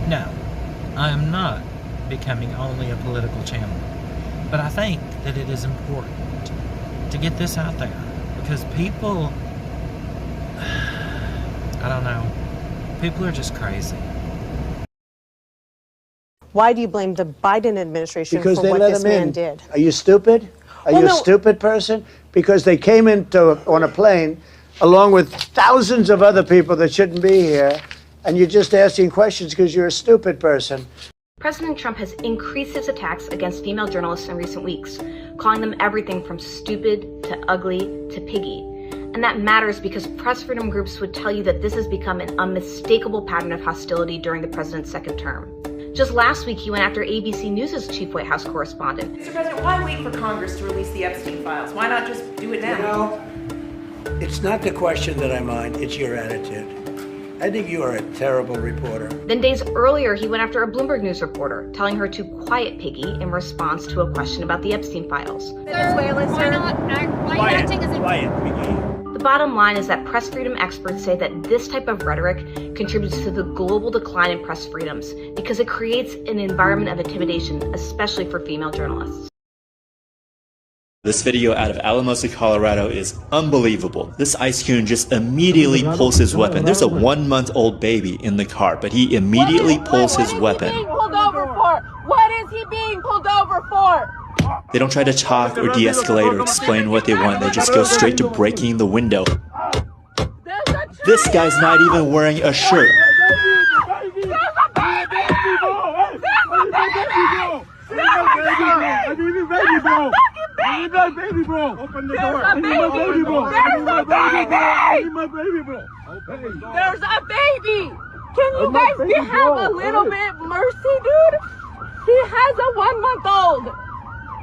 No, I am not becoming only a political channel. But I think that it is important to get this out there because people, I don't know, people are just crazy. Why do you blame the Biden administration Because for they what let this him man in. did? Are you stupid? Are you a stupid person? Because they came on a plane along with thousands of other people that shouldn't be here, and you're just asking questions because you're a stupid person. President Trump has increased his attacks against female journalists in recent weeks, calling them everything from stupid to ugly to piggy. And that matters because press freedom groups would tell you that this has become an unmistakable pattern of hostility during the president's second term. Just last week, he went after ABC News' chief White House correspondent. Mr. President, why wait for Congress to release the Epstein files? Why not just do it now? You know, it's not the question that I mind, it's your attitude. I think you are a terrible reporter. Then days earlier, he went after a Bloomberg News reporter, telling her to quiet Piggy in response to a question about the Epstein files. Venezuela, why not? Why are you acting as a... The bottom line is that press freedom experts say that this type of rhetoric contributes to the global decline in press freedoms because it creates an environment of intimidation, especially for female journalists. This video out of Alamosa, Colorado is unbelievable. This ice coon just immediately pulls his weapon. There's a 1-month-old baby in the car, but he immediately pulls his weapon. What is he being pulled over for? What is he being pulled over for? They don't try to talk or de-escalate or explain what they want. They just go straight to breaking the window. This guy's not even wearing a shirt. Baby, bro. Open the door. I need my baby, bro. There's a baby. Can you guys have a little bit mercy, dude? He has a 1-month-old.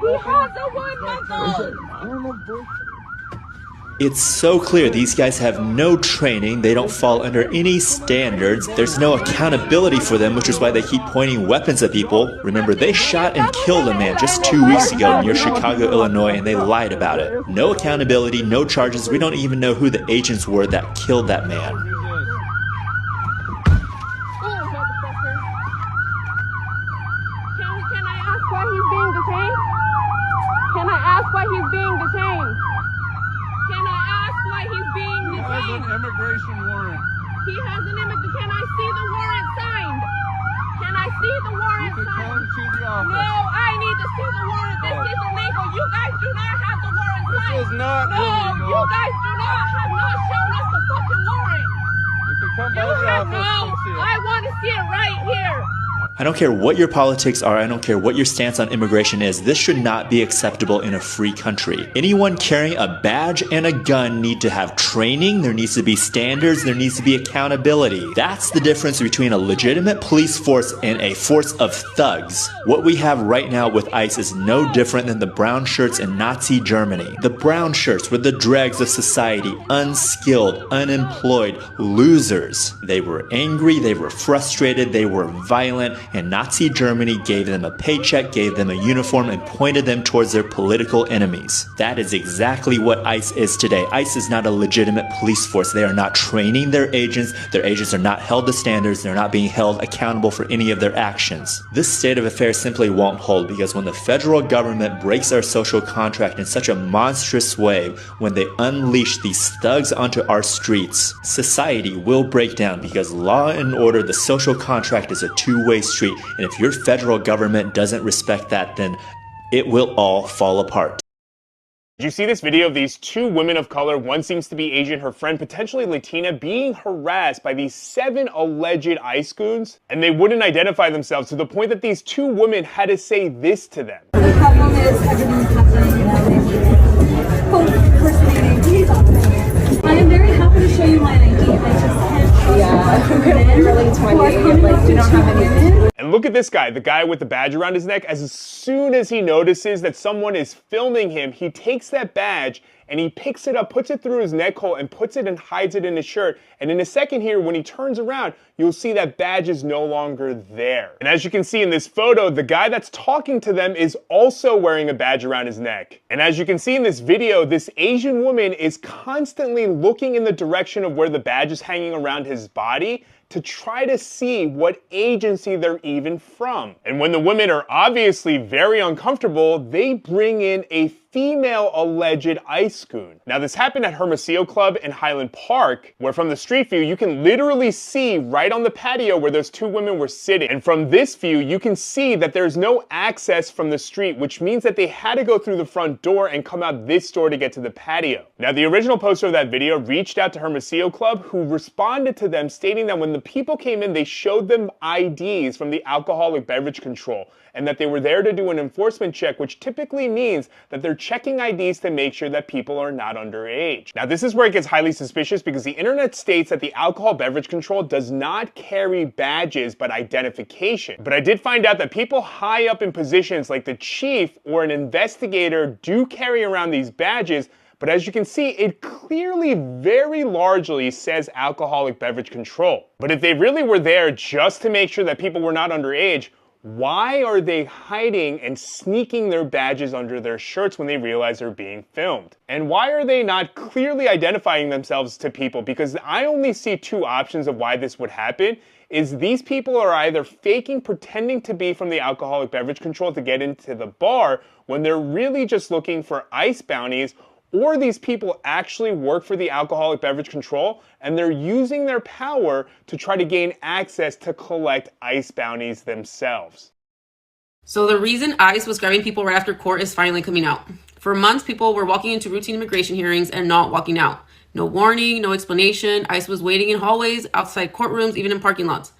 He has a 1-month-old. It's so clear these guys have no training, they don't fall under any standards, there's no accountability for them, which is why they keep pointing weapons at people. Remember, they shot and killed a man just 2 weeks ago near Chicago, Illinois, and they lied about it. No accountability, no charges, we don't even know who the agents were that killed that man. Can I ask why he's being detained? Can I ask why he's being detained? Can I ask why he's being detained? He has an immigration warrant. He has an immigration. Can I see the warrant signed? Can I see the warrant You can signed? come to the office. No, I need to see the warrant. This is illegal. You guys do not have the warrant signed. This is not no, illegal. you guys do not have not shown us the fucking warrant. You can come by You the have office no. and see it. I want to see it right here. I don't care what your politics are, I don't care what your stance on immigration is, this should not be acceptable in a free country. Anyone carrying a badge and a gun need to have training, there needs to be standards, there needs to be accountability. That's the difference between a legitimate police force and a force of thugs. What we have right now with ICE is no different than the brown shirts in Nazi Germany. The brown shirts were the dregs of society, unskilled, unemployed, losers. They were angry, they were frustrated, they were violent, and Nazi Germany gave them a paycheck, gave them a uniform, and pointed them towards their political enemies. That is exactly what ICE is today. ICE is not a legitimate police force. They are not training their agents are not held to standards, they're not being held accountable for any of their actions. This state of affairs simply won't hold because when the federal government breaks our social contract in such a monstrous way, when they unleash these thugs onto our streets, society will break down because law and order, the social contract, is a two-way street, and if your federal government doesn't respect that, then it will all fall apart. Did you see this video of these two women of color, one seems to be Asian, her friend potentially Latina, being harassed by these 7 alleged ICE goons? And they wouldn't identify themselves to the point that these two women had to say this to them. The problem is everything's happening. I am very happy to show you my ID. I just can't Early 20s, do not have any. And look at this guy, the guy with the badge around his neck. As soon as he notices that someone is filming him, he takes that badge and he picks it up, puts it through his neck hole, and puts it and hides it in his shirt. And in a second here, when he turns around, you'll see that badge is no longer there. And as you can see in this photo, the guy that's talking to them is also wearing a badge around his neck. And as you can see in this video, this Asian woman is constantly looking in the direction of where the badge is hanging around his body, to try to see what agency they're even from. And when the women are obviously very uncomfortable, they bring in a female alleged ice goon. Now this happened at Hermosillo Club in Highland Park, where from the street view you can literally see right on the patio where those two women were sitting. And from this view you can see that there's no access from the street, which means that they had to go through the front door and come out this door to get to the patio. Now the original poster of that video reached out to Hermosillo Club, who responded to them stating that when the people came in, they showed them IDs from the alcoholic beverage control, and that they were there to do an enforcement check, which typically means that they're checking IDs to make sure that people are not underage. Now this is where it gets highly suspicious, because the internet states that the alcohol beverage control does not carry badges but identification. But I did find out that people high up in positions like the chief or an investigator do carry around these badges, but as you can see, it clearly very largely says alcoholic beverage control. But if they really were there just to make sure that people were not underage, why are they hiding and sneaking their badges under their shirts when they realize they're being filmed? And why are they not clearly identifying themselves to people? Because I only see two options of why this would happen. Is these people are either faking, pretending to be from the alcoholic beverage control to get into the bar when they're really just looking for ice bounties, or these people actually work for the alcoholic beverage control and they're using their power to try to gain access to collect ice bounties themselves. So the reason ICE was grabbing people right after court is finally coming out. For months, people were walking into routine immigration hearings and not walking out. No warning, no explanation. ICE was waiting in hallways, outside courtrooms, even in parking lots.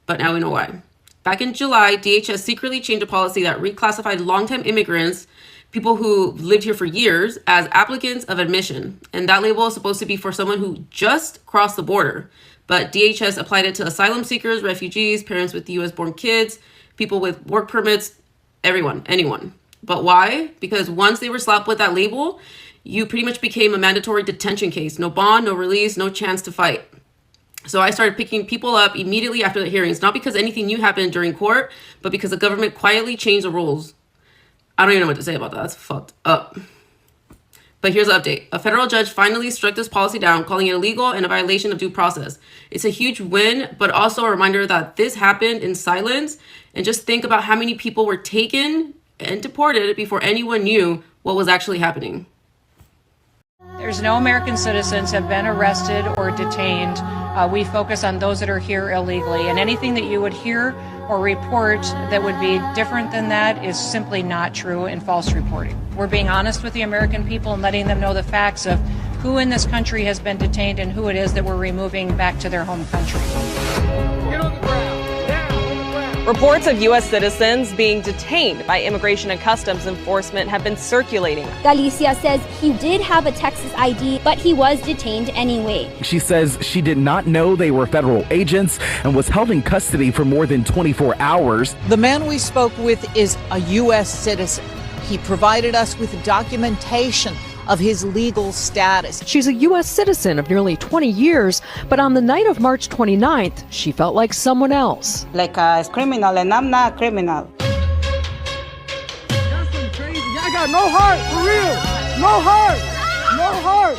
But now we know why. Back in July, DHS secretly changed a policy that reclassified long-time immigrants, people who lived here for years, as applicants of admission. And that label is supposed to be for someone who just crossed the border. But DHS applied it to asylum seekers, refugees, parents with US-born kids, people with work permits, everyone, anyone. But why? Because once they were slapped with that label, you pretty much became a mandatory detention case. No bond, no release, no chance to fight. So I started picking people up immediately after the hearings, not because anything new happened during court, but because the government quietly changed the rules. I don't even know what to say about that. That's fucked up. But here's the update. A federal judge finally struck this policy down, calling it illegal and a violation of due process. It's a huge win, but also a reminder that this happened in silence. And just think about how many people were taken and deported before anyone knew what was actually happening. There's no American citizens have been arrested or detained. We focus on those that are here illegally, and anything that you would hear or report that would be different than that is simply not true and false reporting. We're being honest with the American people and letting them know the facts of who in this country has been detained and who it is that we're removing back to their home country. Get on the ground. Down on the ground. Reports of U.S. citizens being detained by Immigration and Customs Enforcement have been circulating. Galicia says he did have a Texas ID, but he was detained anyway. She says she did not know they were federal agents and was held in custody for more than 24 hours. The man we spoke with is a U.S. citizen. He provided us with documentation of his legal status. She's a U.S. citizen of nearly 20 years, but on the night of March 29th, she felt like someone else. Like a criminal, and I'm not a criminal. That's crazy. Y'all got no heart, for real. No heart. No heart.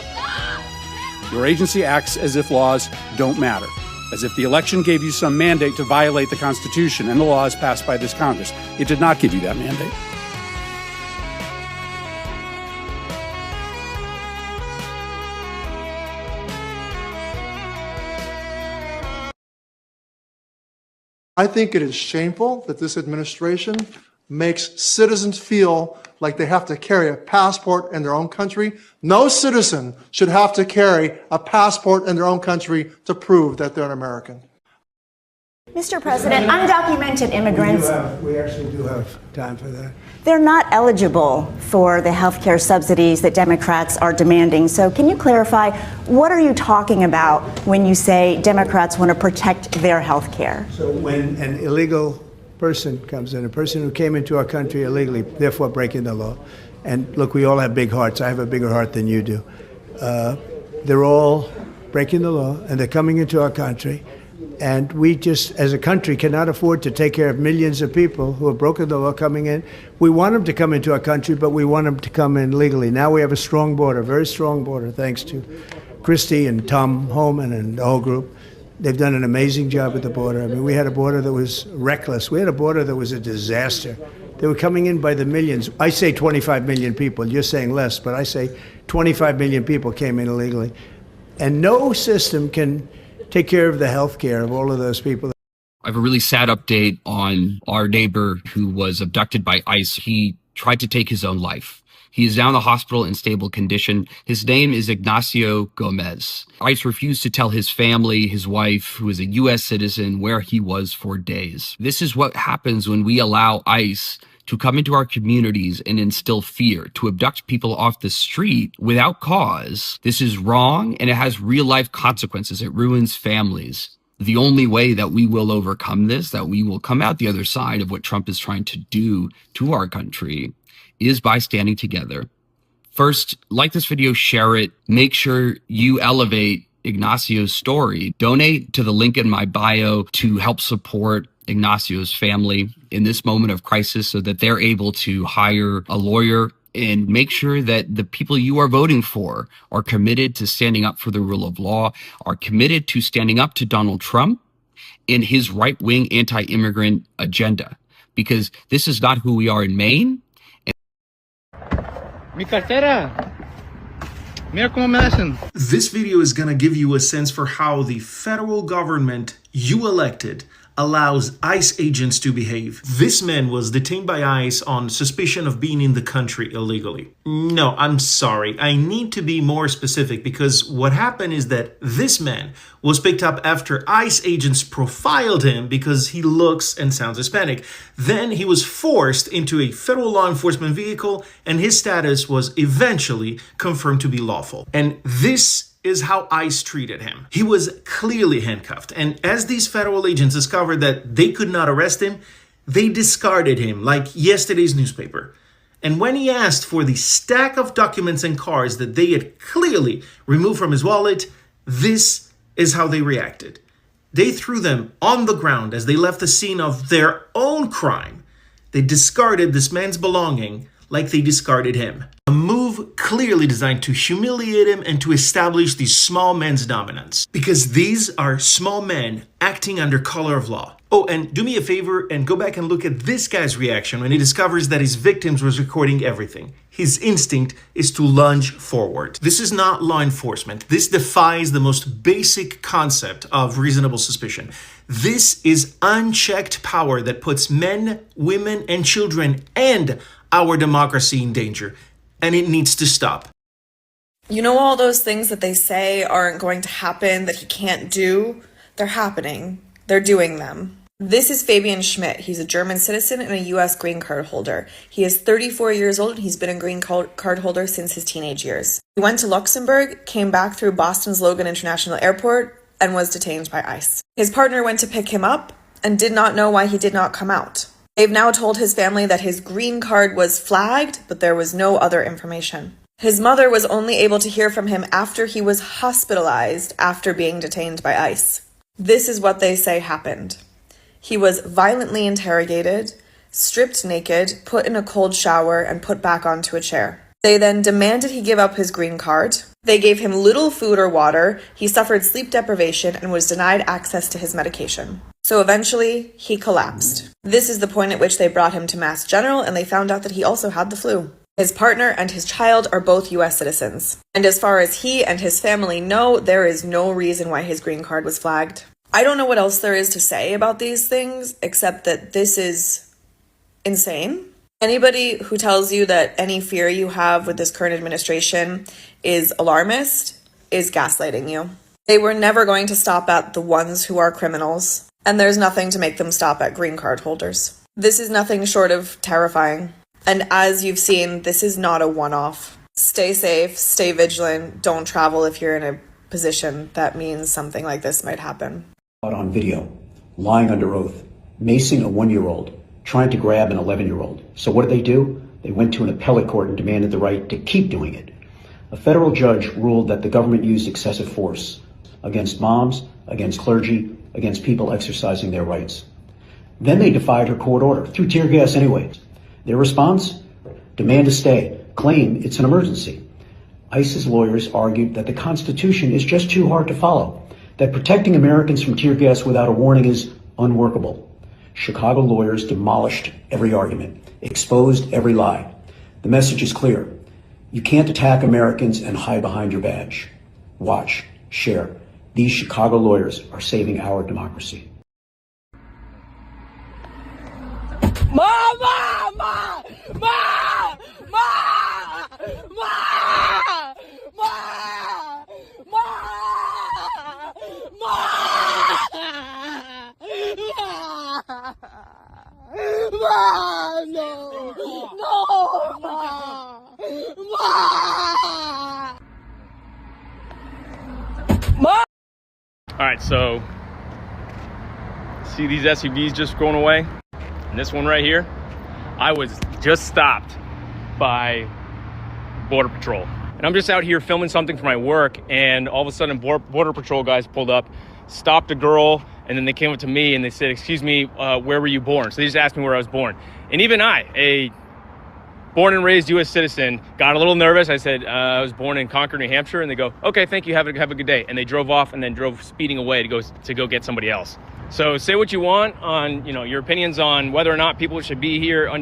Your agency acts as if laws don't matter, as if the election gave you some mandate to violate the Constitution and the laws passed by this Congress. It did not give you that mandate. I think it is shameful that this administration makes citizens feel like they have to carry a passport in their own country. No citizen should have to carry a passport in their own country to prove that they're an American. Mr. President, undocumented immigrants, We actually do have time for that. they're not eligible for the health care subsidies that Democrats are demanding. So can you clarify, what are you talking about when you say Democrats want to protect their health care? So when an illegal person comes in, a person who came into our country illegally, therefore breaking the law, and look, we all have big hearts. I have a bigger heart than you do. They're all breaking the law, and they're coming into our country. And we just, as a country, cannot afford to take care of millions of people who have broken the law coming in. We want them to come into our country, but we want them to come in legally. Now we have a strong border, very strong border, thanks to Christie and Tom Homan and the whole group. They've done an amazing job at the border. I mean, we had a border that was reckless. We had a border that was a disaster. They were coming in by the millions. I say 25 million people. You're saying less, but I say 25 million people came in illegally. And no system can take care of the health care of all of those people. I have a really sad update on our neighbor who was abducted by ICE. He tried to take his own life. He is now in the hospital in stable condition. His name is Ignacio Gomez. ICE refused to tell his family, his wife, who is a U.S. citizen, where he was for days. This is what happens when we allow ICE to come into our communities and instill fear, to abduct people off the street without cause. This is wrong, and it has real-life consequences. It ruins families. The only way that we will overcome this, that we will come out the other side of what Trump is trying to do to our country, is by standing together. First, like this video, share it. Make sure you elevate Ignacio's story. Donate to the link in my bio to help support Ignacio's family in this moment of crisis so that they're able to hire a lawyer, and make sure that the people you are voting for are committed to standing up for the rule of law, are committed to standing up to Donald Trump and his right-wing anti-immigrant agenda, because this is not who we are in Maine. Mi cartera. Mira cómo me hacen. This video is going to give you a sense for how the federal government you elected allows ICE agents to behave. This man was detained by ICE on suspicion of being in the country illegally. No, I'm sorry. I need to be more specific, because what happened is that this man was picked up after ICE agents profiled him because he looks and sounds Hispanic. Then he was forced into a federal law enforcement vehicle, and his status was eventually confirmed to be lawful. And this is how ICE treated him. He was clearly handcuffed, and as these federal agents discovered that they could not arrest him, they discarded him like yesterday's newspaper. And when he asked for the stack of documents and cards that they had clearly removed from his wallet, this is how they reacted. They threw them on the ground as they left the scene of their own crime. They discarded this man's belonging like they discarded him. A move clearly designed to humiliate him and to establish the small man's dominance. Because these are small men acting under color of law. Oh, and do me a favor and go back and look at this guy's reaction when he discovers that his victims was recording everything. His instinct is to lunge forward. This is not law enforcement. This defies the most basic concept of reasonable suspicion. This is unchecked power that puts men, women, and children and our democracy in danger, and it needs to stop. You know, all those things that they say aren't going to happen, that he can't do, they're happening. They're doing them. This is Fabian Schmidt. He's a German citizen and a U.S. green card holder. He is 34 years old and he's been a green card holder since his teenage years. He went to Luxembourg, came back through Boston's Logan International Airport, and was detained by ICE. His partner went to pick him up and did not know why he did not come out. They've now told his family that his green card was flagged, but there was no other information. His mother was only able to hear from him after he was hospitalized after being detained by ICE. This is what they say happened. He was violently interrogated, stripped naked, put in a cold shower, and put back onto a chair. They then demanded he give up his green card. They gave him little food or water. He suffered sleep deprivation and was denied access to his medication. So eventually, he collapsed. This is the point at which they brought him to Mass General, and they found out that he also had the flu. His partner and his child are both U.S. citizens. And as far as he and his family know, there is no reason why his green card was flagged. I don't know what else there is to say about these things, except that this is insane. Anybody who tells you that any fear you have with this current administration is alarmist is gaslighting you. They were never going to stop at the ones who are criminals, and there's nothing to make them stop at green card holders. This is nothing short of terrifying. And as you've seen, this is not a one-off. Stay safe, stay vigilant, don't travel if you're in a position that means something like this might happen. On video, lying under oath, macing a 1-year-old, trying to grab an 11-year-old. So what did? They went to an appellate court and demanded the right to keep doing it. A federal judge ruled that the government used excessive force against moms, against clergy, against people exercising their rights. Then they defied her court order, threw tear gas anyway. Their response? Demand a stay, claim it's an emergency. ICE's lawyers argued that the Constitution is just too hard to follow. that protecting Americans from tear gas without a warning is unworkable. Chicago lawyers demolished every argument, exposed every lie. The message is clear. You can't attack Americans and hide behind your badge. Watch, share. These Chicago lawyers are saving our democracy. Mama! Ma! Ma! Ma! Ma! Ma! Ma! No! No! Ma! Ma! All right, so see these SUVs just going away? And this one right here, I was just stopped by Border Patrol. And I'm just out here filming something for my work, and all of a sudden Border Patrol guys pulled up, stopped a girl, and then they came up to me and they said, excuse me, where were you born? So they just asked me where I was born. And even I, a born and raised U.S. citizen, got a little nervous. I said, I was born in Concord, New Hampshire. And they go, okay, thank you, have a good day. And they drove off and then drove speeding away to go get somebody else. So say what you want on, your opinions on whether or not people should be here.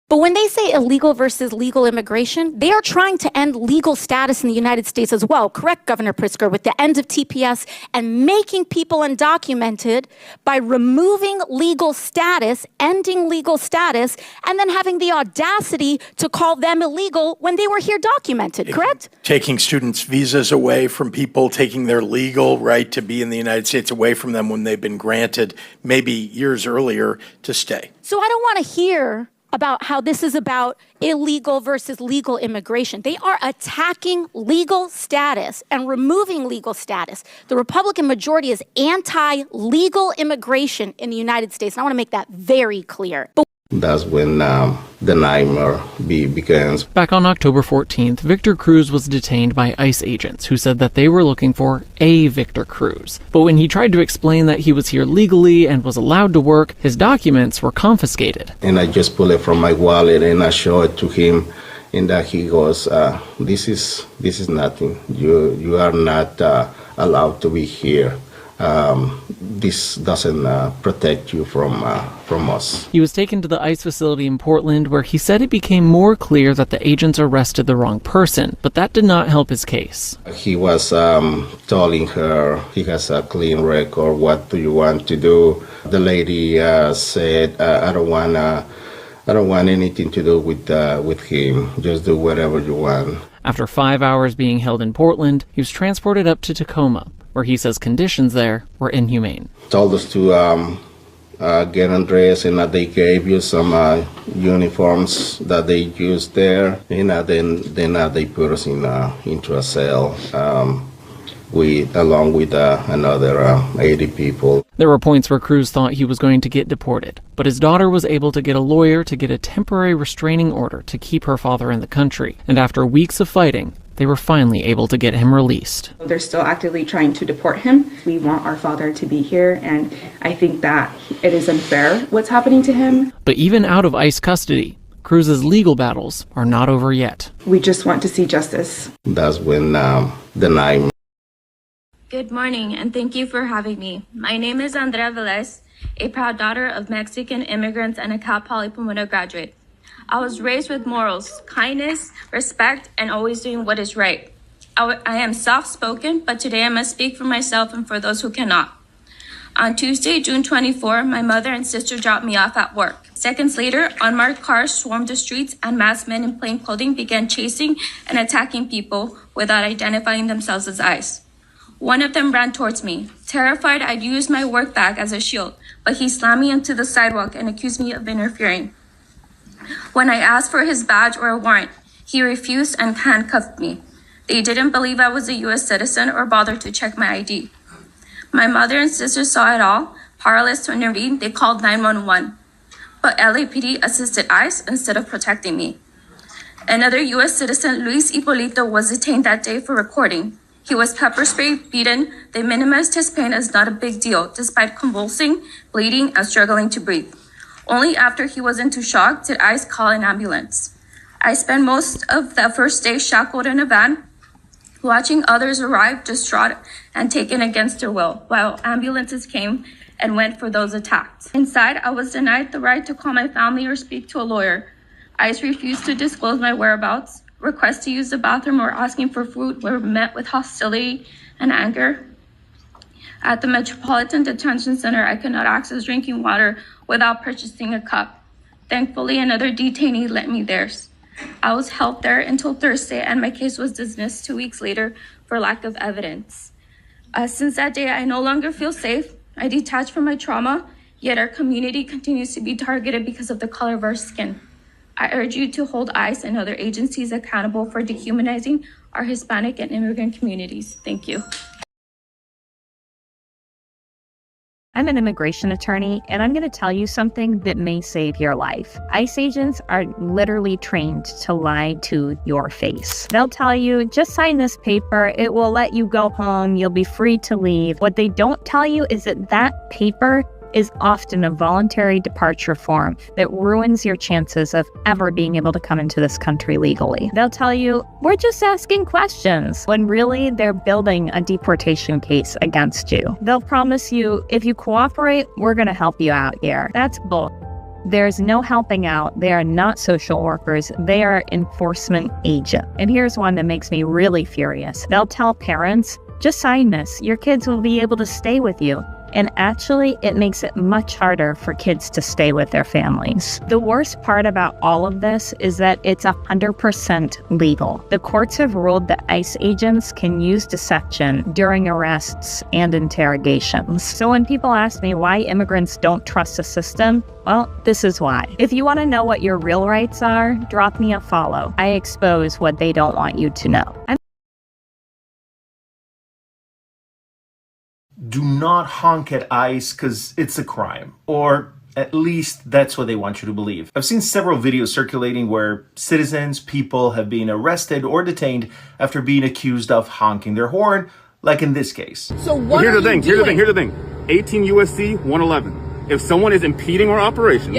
But when they say illegal versus legal immigration, they are trying to end legal status in the United States as well. Correct, Governor Pritzker, with the end of TPS and making people undocumented by removing legal status, ending legal status, and then having the audacity to call them illegal when they were here documented, correct? Taking students' visas away from people, taking their legal right to be in the United States away from them when they've been granted maybe years earlier to stay. So I don't want to hear about how this is about illegal versus legal immigration. They are attacking legal status and removing legal status. The Republican majority is anti-legal immigration in the United States. And I want to make that very clear. That's when the nightmare begins. Back on October 14th, Victor Cruz was detained by ICE agents who said that they were looking for a Victor Cruz. But when he tried to explain that he was here legally and was allowed to work, his documents were confiscated. And I just pull it from my wallet and I show it to him, and he goes, "This is nothing. You are not allowed to be here. This doesn't protect you from us." He was taken to the ICE facility in Portland, where he said it became more clear that the agents arrested the wrong person, but that did not help his case. He was telling her he has a clean record. What do you want to do? The lady said, "I don't want anything to do with him. Just do whatever you want." After 5 hours being held in Portland, he was transported up to Tacoma, where he says conditions there were inhumane. Told us to get undressed, and they gave you some uniforms that they used there, and then they put us into a cell along with another 80 people. There were points where Cruz thought he was going to get deported, but his daughter was able to get a lawyer to get a temporary restraining order to keep her father in the country, and after weeks of fighting, they were finally able to get him released. They're still actively trying to deport him. We want our father to be here, and I think that it is unfair what's happening to him. But even out of ICE custody, Cruz's legal battles are not over yet. We just want to see justice. That's when the nightmare. Good morning, and thank you for having me. My name is Andrea Velez, a proud daughter of Mexican immigrants and a Cal Poly Pomona graduate. I was raised with morals, kindness, respect, and always doing what is right. I am soft-spoken, but today I must speak for myself and for those who cannot. On Tuesday, June 24, my mother and sister dropped me off at work. Seconds later, unmarked cars swarmed the streets and masked men in plain clothing began chasing and attacking people without identifying themselves as ICE. One of them ran towards me. Terrified, I'd used my work bag as a shield, but he slammed me into the sidewalk and accused me of interfering. When I asked for his badge or a warrant, he refused and handcuffed me. They didn't believe I was a U.S. citizen or bothered to check my ID. My mother and sister saw it all. Powerless to intervene, they called 911. But LAPD assisted ICE instead of protecting me. Another U.S. citizen, Luis Hipolito, was detained that day for recording. He was pepper sprayed, beaten. They minimized his pain as not a big deal, despite convulsing, bleeding, and struggling to breathe. Only after he was into shock did ICE call an ambulance. I spent most of the first day shackled in a van, watching others arrive distraught and taken against their will, while ambulances came and went for those attacked. Inside, I was denied the right to call my family or speak to a lawyer. ICE refused to disclose my whereabouts. Requests to use the bathroom or asking for food were met with hostility and anger. At the Metropolitan Detention Center, I could not access drinking water without purchasing a cup. Thankfully, another detainee lent me theirs. I was held there until Thursday, and my case was dismissed 2 weeks later for lack of evidence. Since that day, I no longer feel safe. I detached from my trauma, yet our community continues to be targeted because of the color of our skin. I urge you to hold ICE and other agencies accountable for dehumanizing our Hispanic and immigrant communities. Thank you. I'm an immigration attorney, and I'm going to tell you something that may save your life. ICE agents are literally trained to lie to your face. They'll tell you, just sign this paper, it will let you go home, you'll be free to leave. What they don't tell you is that that paper is often a voluntary departure form that ruins your chances of ever being able to come into this country legally. They'll tell you, we're just asking questions, when really they're building a deportation case against you. They'll promise you, if you cooperate, we're going to help you out here. That's bull. There's no helping out. They are not social workers. They are enforcement agents. And here's one that makes me really furious. They'll tell parents, just sign this. Your kids will be able to stay with you. And actually, it makes it much harder for kids to stay with their families. The worst part about all of this is that it's 100% legal. The courts have ruled that ICE agents can use deception during arrests and interrogations. So when people ask me why immigrants don't trust the system, well, this is why. If you want to know what your real rights are, drop me a follow. I expose what they don't want you to know. Do not honk at ICE because it's a crime, or at least that's what they want you to believe. I've seen several videos circulating where citizens, people have been arrested or detained after being accused of honking their horn, like in this case. So what here's the thing. 18 USC 111. If someone is impeding our operations,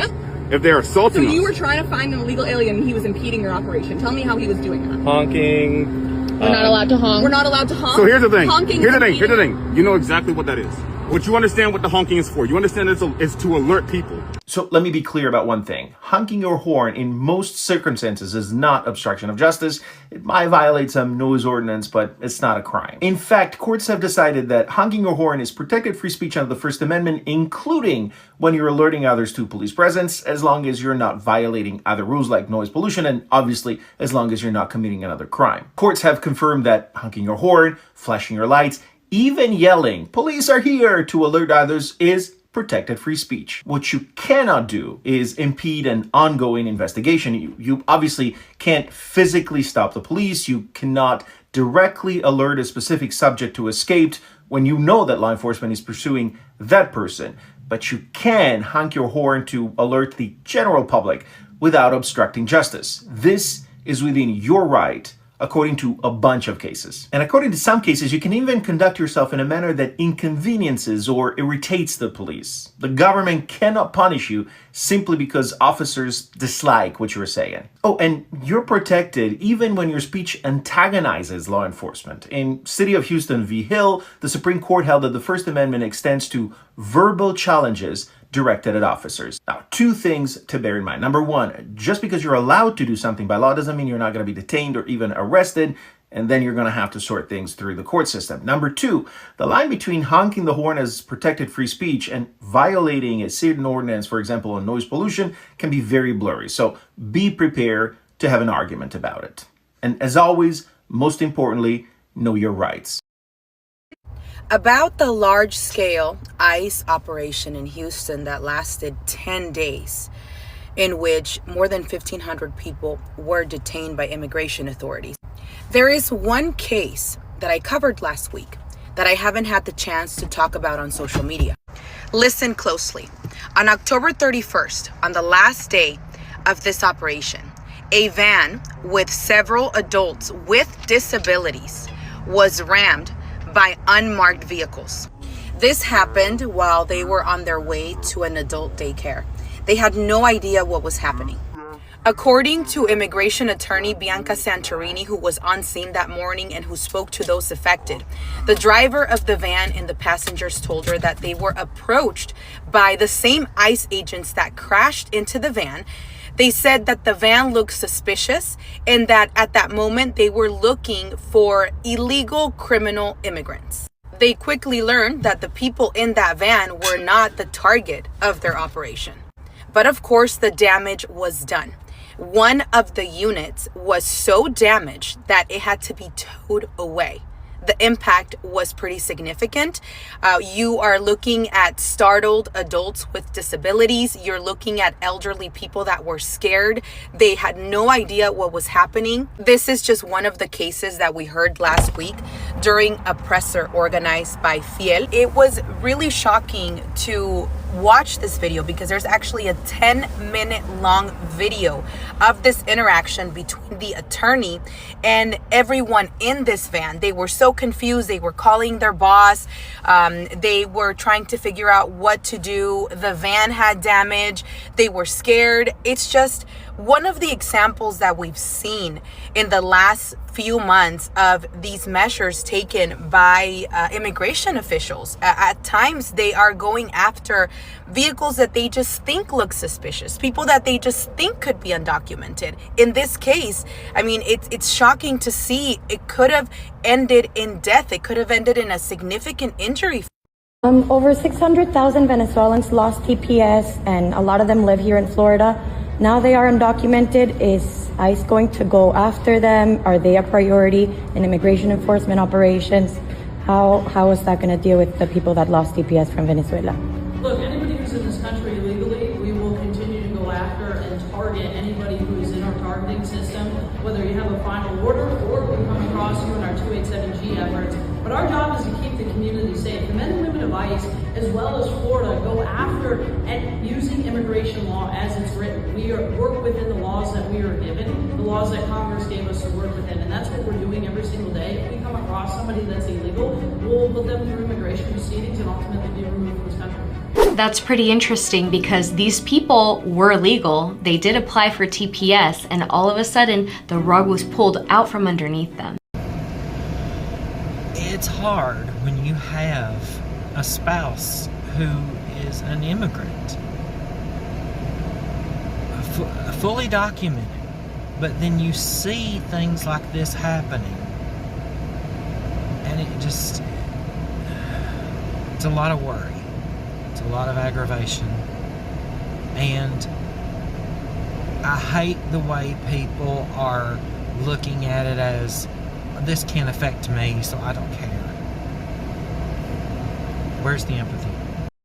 if they're assaulting us. So you were trying to find an illegal alien and he was impeding your operation. Tell me how he was doing that. Honking. We're not allowed to honk. We're not allowed to honk. So here's the thing. Honking Here's the thing. You know exactly what that is. What you understand what the honking is for. You understand it's to alert people. So let me be clear about one thing. Honking your horn in most circumstances is not obstruction of justice. It might violate some noise ordinance, but it's not a crime. In fact, courts have decided that honking your horn is protected free speech under the First Amendment, including when you're alerting others to police presence, as long as you're not violating other rules like noise pollution, and obviously as long as you're not committing another crime. Courts have confirmed that honking your horn, flashing your lights, even yelling, "Police are here," to alert others is protected free speech. What you cannot do is impede an ongoing investigation. You obviously can't physically stop the police. You cannot directly alert a specific subject to escape when you know that law enforcement is pursuing that person. But you can honk your horn to alert the general public without obstructing justice. This is within your right, according to a bunch of cases. And according to some cases, you can even conduct yourself in a manner that inconveniences or irritates the police. The government cannot punish you simply because officers dislike what you're saying. Oh, and you're protected even when your speech antagonizes law enforcement. In City of Houston v. Hill, the Supreme Court held that the First Amendment extends to verbal challenges directed at officers. Now, two things to bear in mind. Number one, just because you're allowed to do something by law doesn't mean you're not going to be detained or even arrested, and then you're going to have to sort things through the court system. Number two, the line between honking the horn as protected free speech and violating a certain ordinance, for example, on noise pollution, can be very blurry. So be prepared to have an argument about it. And as always, most importantly, know your rights. About the large-scale ICE operation in Houston that lasted 10 days, in which more than 1,500 people were detained by immigration authorities. There is one case that I covered last week that I haven't had the chance to talk about on social media. Listen closely. On October 31st, on the last day of this operation, a van with several adults with disabilities was rammed by unmarked vehicles. This happened while they were on their way to an adult daycare. They had no idea what was happening. According to immigration attorney Bianca Santorini, who was on scene that morning and who spoke to those affected, the driver of the van and the passengers told her that they were approached by the same ICE agents that crashed into the van. They said that the van looked suspicious and that at that moment they were looking for illegal criminal immigrants. They quickly learned that the people in that van were not the target of their operation. But of course, the damage was done. One of the units was so damaged that it had to be towed away. The impact was pretty significant. You are looking at startled adults with disabilities. You're looking at elderly people that were scared. They had no idea what was happening. This is just one of the cases that we heard last week during a presser organized by Fiel. It was really shocking to watch this video because there's actually a 10-minute long video of this interaction between the attorney and everyone in this van. They were so confused. They were calling their boss. They were trying to figure out what to do. The van had damage. They were scared. It's just one of the examples that we've seen in the last few months of these measures taken by immigration officials. At times, they are going after vehicles that they just think look suspicious, people that they just think could be undocumented. In this case, I mean, it's shocking to see. It could have ended in death. It could have ended in a significant injury. Over 600,000 Venezuelans lost TPS, and a lot of them live here in Florida. Now they are undocumented. Is ICE going to go after them? Are they a priority in immigration enforcement operations? How is that going to deal with the people that lost TPS from Venezuela? Look, anybody who's in this country illegally, we will continue to go after and target anybody who is in our targeting system, whether you have a final order or we come across you in our 287G efforts. But our job is to keep the community safe. The men and women of ICE, as well as Florida, go after and using immigration law as it's written. We work within the laws that we are given, the laws that Congress gave us to work within, and that's what we're doing every single day. If we come across somebody that's illegal, we'll put them through immigration proceedings and ultimately be removed from this country. That's pretty interesting because these people were legal. They did apply for TPS, and all of a sudden, the rug was pulled out from underneath them. It's hard when you have a spouse who is an immigrant, fully documented, but then you see things like this happening, and it's a lot of worry, it's a lot of aggravation, and I hate the way people are looking at it as, this can't affect me, so I don't care. Where's the empathy?